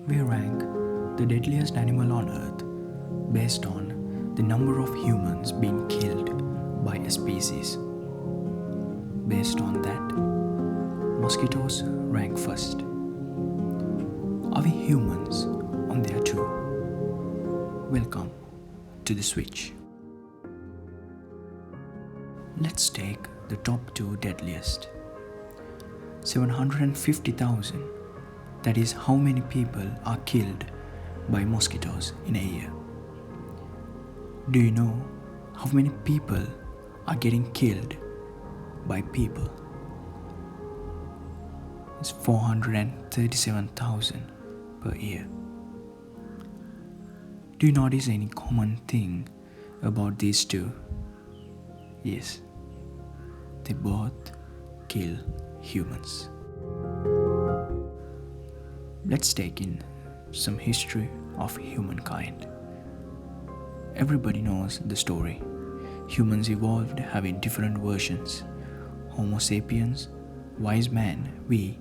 We rank the deadliest animal on earth based on the number of humans being killed by a species. Based on that, mosquitoes rank first. Are we humans on there too? Welcome to the switch. Let's take the top 2 deadliest. 750,000, that is how many people are killed by mosquitoes in a year. Do you know how many people are getting killed by people? It's 437,000 per year. Do you notice any common thing about these two? Yes, they both kill humans. Let's take in some history of humankind. Everybody knows the story. Humans evolved having different versions. Homo sapiens, wise man, we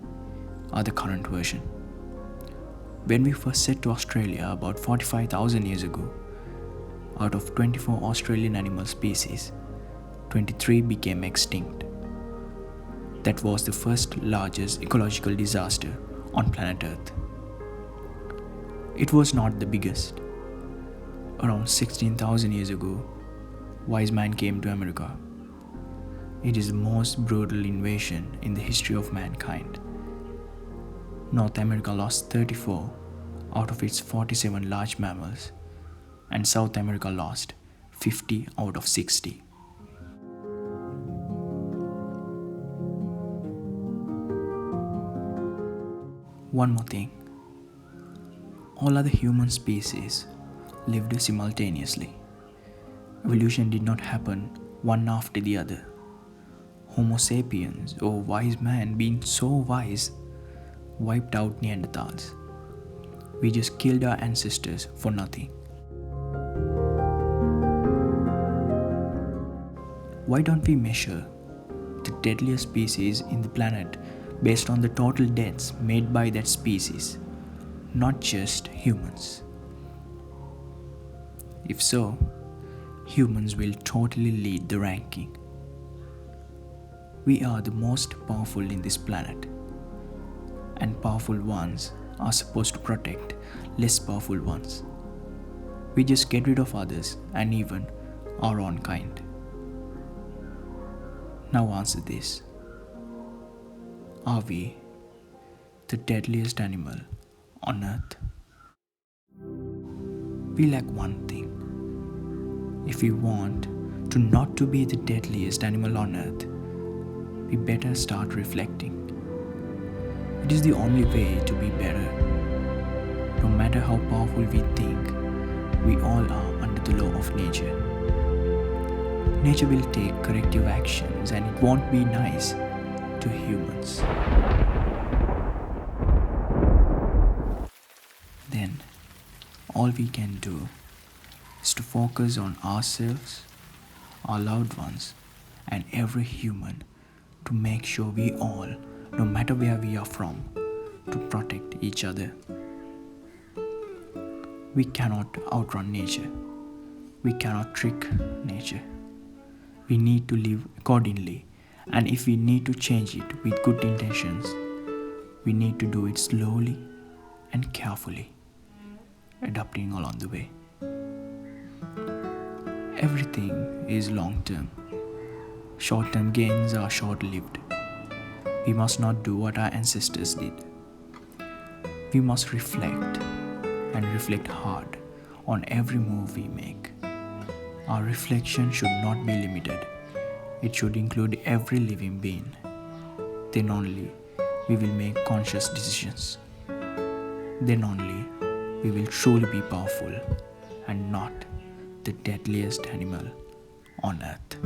are the current version. When we first set to Australia about 45,000 years ago, out of 24 Australian animal species, 23 became extinct. That was the first largest ecological disaster on planet Earth. It was not the biggest. Around 16,000 years ago, wise man came to America. It is the most brutal invasion in the history of mankind. North America lost 34 out of its 47 large mammals, and South America lost 50 out of 60. One more thing. All other human species lived simultaneously. Evolution did not happen one after the other. Homo sapiens, or wise man being so wise, wiped out Neanderthals. We just killed our ancestors for nothing. Why don't we measure the deadliest species in the planet based on the total deaths made by that species, not just humans? If so, humans will totally lead the ranking. We are the most powerful in this planet, and powerful ones are supposed to protect less powerful ones. We just get rid of others and even our own kind. Now answer this. Are we the deadliest animal on earth? We lack one thing. If we want to not to be the deadliest animal on earth, we better start reflecting. It is the only way to be better. No matter how powerful we think, we all are under the law of nature. Nature will take corrective actions and it won't be nice to humans. Then, all we can do is to focus on ourselves, our loved ones, and every human to make sure we all, no matter where we are from, to protect each other. We cannot outrun nature. We cannot trick nature. We need to live accordingly, and if we need to change it with good intentions, we need to do it slowly and carefully, adapting along the way. Everything is long-term. Short-term gains are short-lived. We must not do what our ancestors did. We must reflect and reflect hard on every move we make. Our reflection should not be limited. It should include every living being. Then only we will make conscious decisions. Then only we will truly be powerful and not the deadliest animal on earth.